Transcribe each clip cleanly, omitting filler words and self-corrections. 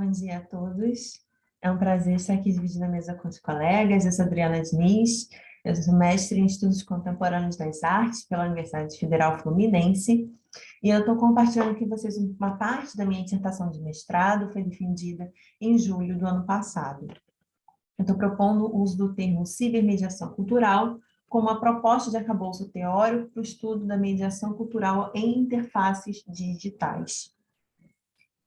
Bom dia a todos. É um prazer estar aqui dividindo a mesa com os colegas. Eu sou Adriana Diniz, eu sou mestre em Estudos Contemporâneos das Artes pela Universidade Federal Fluminense, e eu estou compartilhando com vocês uma parte da minha dissertação de mestrado, foi defendida em julho do ano passado. Eu estou propondo o uso do termo cibermediação cultural como uma proposta de arcabouço teórico para o estudo da mediação cultural em interfaces digitais.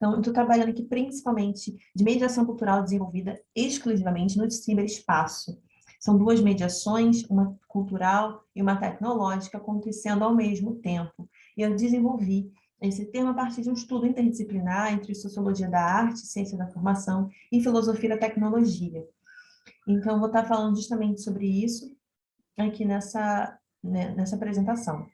Então, eu estou trabalhando aqui principalmente de mediação cultural desenvolvida exclusivamente no ciberespaço. São duas mediações, uma cultural e uma tecnológica, acontecendo ao mesmo tempo. E eu desenvolvi esse termo a partir de um estudo interdisciplinar entre sociologia da arte, ciência da formação e filosofia da tecnologia. Então, eu vou estar falando justamente sobre isso aqui nessa apresentação.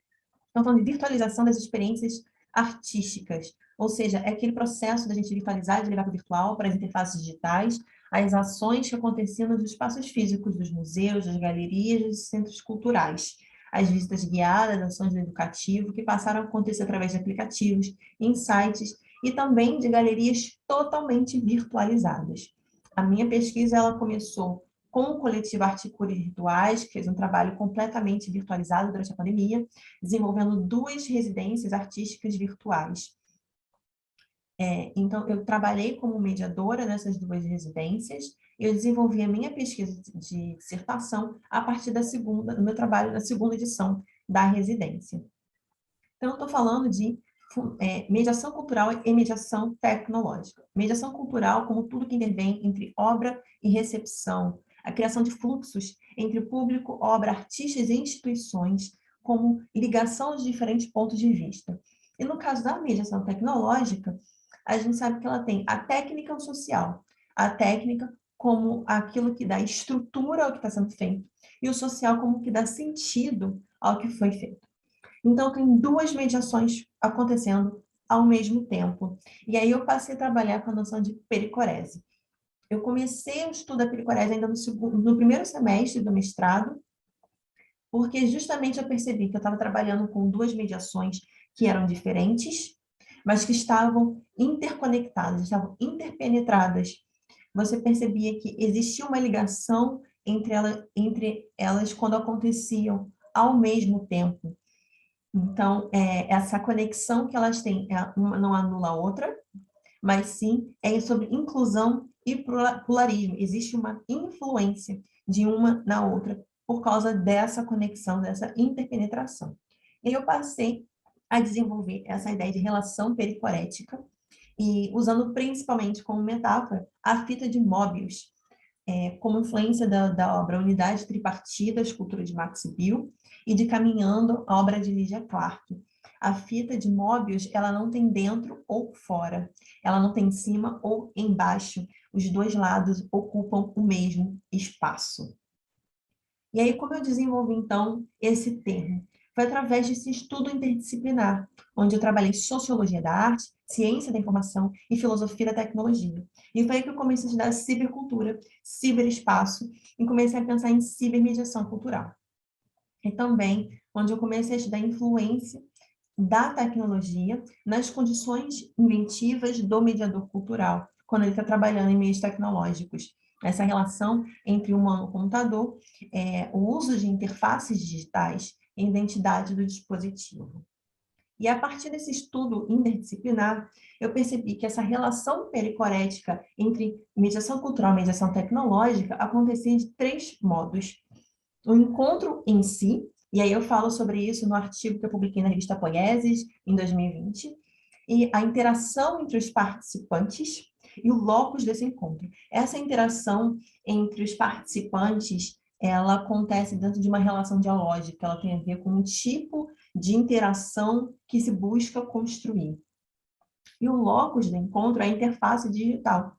Então, falando de virtualização das experiências artísticas, ou seja, é aquele processo da gente virtualizar, de levar para o virtual, para as interfaces digitais, as ações que aconteciam nos espaços físicos dos museus, das galerias, dos centros culturais, as visitas guiadas, ações do educativo, que passaram a acontecer através de aplicativos, em sites e também de galerias totalmente virtualizadas. A minha pesquisa ela começou com o coletivo Articúrios Virtuais, que fez um trabalho completamente virtualizado durante a pandemia, desenvolvendo duas residências artísticas virtuais. Então, eu trabalhei como mediadora nessas duas residências, e eu desenvolvi a minha pesquisa de dissertação a partir do meu trabalho na segunda edição da residência. Então, eu estou falando de mediação cultural e mediação tecnológica. Mediação cultural como tudo que intervém entre obra e recepção, a criação de fluxos entre público, obra, artistas e instituições, como ligação de diferentes pontos de vista. E no caso da mediação tecnológica, a gente sabe que ela tem a técnica social, a técnica como aquilo que dá estrutura ao que está sendo feito, e o social como que dá sentido ao que foi feito. Então, tem duas mediações acontecendo ao mesmo tempo. E aí eu passei a trabalhar com a noção de pericorese. Eu comecei o estudo da pericorese ainda no primeiro semestre do mestrado, porque justamente eu percebi que eu estava trabalhando com duas mediações que eram diferentes, mas que estavam interconectadas, estavam interpenetradas. Você percebia que existia uma ligação entre elas quando aconteciam ao mesmo tempo. Então, essa conexão que elas têm, uma não anula a outra, mas sim é sobre inclusão e pluralismo. Existe uma influência de uma na outra por causa dessa conexão, dessa interpenetração. E eu passei a desenvolver essa ideia de relação pericorética, e usando principalmente como metáfora a fita de Möbius, como influência da obra Unidade Tripartida, Escultura de Max Bill, e de Caminhando, a obra de Lydia Clark. A fita de Möbius, ela não tem dentro ou fora, ela não tem em cima ou embaixo, os dois lados ocupam o mesmo espaço. E aí, como eu desenvolvi, então, esse termo? Foi através desse estudo interdisciplinar, onde eu trabalhei sociologia da arte, ciência da informação e filosofia da tecnologia. E foi aí que eu comecei a estudar cibercultura, ciberespaço, e comecei a pensar em cibermediação cultural. E também onde eu comecei a estudar a influência da tecnologia nas condições inventivas do mediador cultural, quando ele está trabalhando em meios tecnológicos. Essa relação entre humano e computador, o uso de interfaces digitais e identidade do dispositivo. E a partir desse estudo interdisciplinar, eu percebi que essa relação pericorética entre mediação cultural e mediação tecnológica acontecia de três modos. O encontro em si, e aí eu falo sobre isso no artigo que eu publiquei na revista Poieses, em 2020, e a interação entre os participantes e o locus desse encontro. Essa interação entre os participantes, ela acontece dentro de uma relação dialógica, ela tem a ver com um tipo de interação que se busca construir. E o locus do encontro é a interface digital.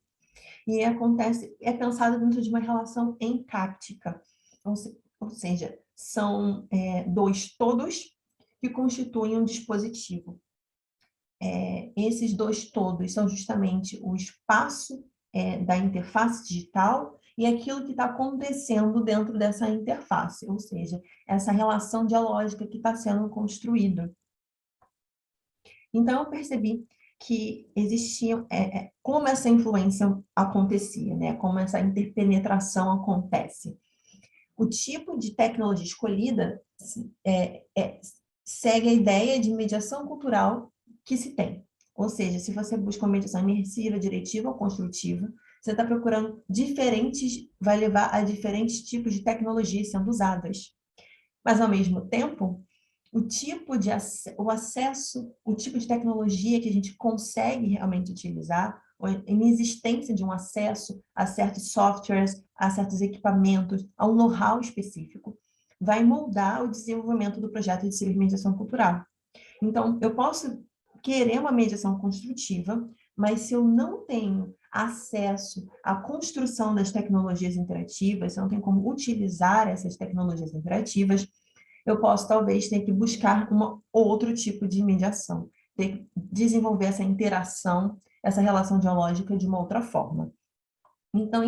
E é pensado dentro de uma relação encáptica, ou seja, são dois todos que constituem um dispositivo. Esses dois todos são justamente o espaço da interface digital e aquilo que está acontecendo dentro dessa interface, ou seja, essa relação dialógica que está sendo construída. Então, eu percebi que existiam, como essa influência acontecia, né? Como essa interpenetração acontece. O tipo de tecnologia escolhida segue a ideia de mediação cultural que se tem. Ou seja, se você busca uma mediação imersiva, diretiva ou construtiva, você está procurando vai levar a diferentes tipos de tecnologias sendo usadas. Mas, ao mesmo tempo, o acesso, o tipo de tecnologia que a gente consegue realmente utilizar, a inexistência de um acesso a certos softwares, a certos equipamentos, a um know-how específico, vai moldar o desenvolvimento do projeto de cibermediação cultural. Então, eu posso querer uma mediação construtiva, mas se eu não tenho acesso à construção das tecnologias interativas, se eu não tenho como utilizar essas tecnologias interativas, eu posso talvez ter que buscar outro tipo de mediação, ter que desenvolver essa interação, essa relação dialógica de uma outra forma. Então,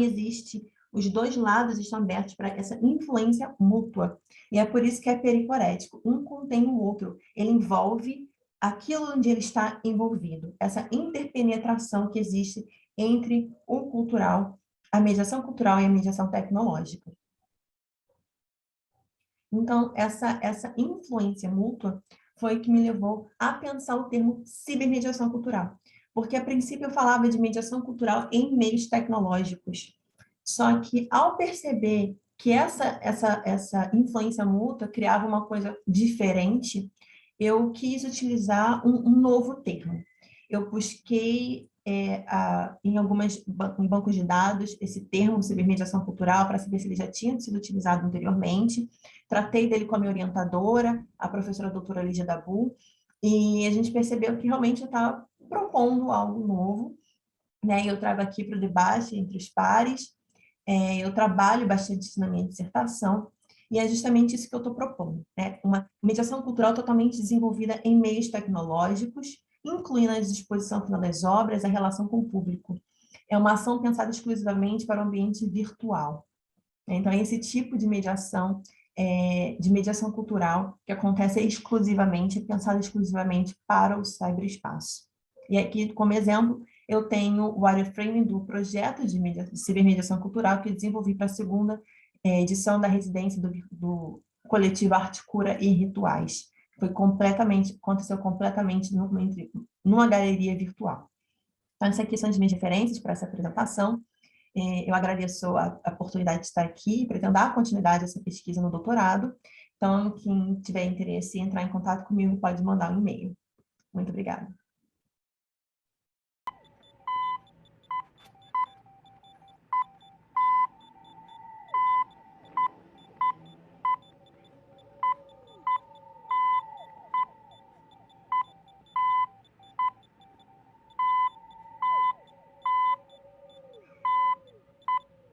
os dois lados estão abertos para essa influência mútua. E é por isso que é pericorético. Um contém o outro. Ele envolve aquilo onde ele está envolvido. Essa interpenetração que existe entre o cultural, a mediação cultural e a mediação tecnológica. Então, essa influência mútua foi que me levou a pensar o termo cibermediação cultural. Porque, a princípio, eu falava de mediação cultural em meios tecnológicos. Só que, ao perceber que essa influência mútua criava uma coisa diferente, eu quis utilizar um novo termo. Eu busquei em bancos de dados esse termo cibermediação cultural para saber se ele já tinha sido utilizado anteriormente. Tratei dele com a minha orientadora, a professora doutora Lígia Dabu, e a gente percebeu que realmente eu estava propondo algo novo, né? Eu trago aqui para o debate entre os pares, eu trabalho bastante isso na minha dissertação, e é justamente isso que eu estou propondo, né? Uma mediação cultural totalmente desenvolvida em meios tecnológicos, incluindo a disposição final das obras, a relação com o público. É uma ação pensada exclusivamente para o ambiente virtual. Então, esse tipo de mediação cultural, que acontece exclusivamente, pensada exclusivamente para o cyberespaço. E aqui, como exemplo, eu tenho o wireframing do projeto de cibermediação cultural que eu desenvolvi para a segunda edição da residência do coletivo Arte, Cura e Rituais. Aconteceu completamente numa galeria virtual. Então, essas aqui são as minhas referências para essa apresentação. Eu agradeço a oportunidade de estar aqui, pretendo dar continuidade a essa pesquisa no doutorado. Então, quem tiver interesse em entrar em contato comigo pode mandar um e-mail. Muito obrigada.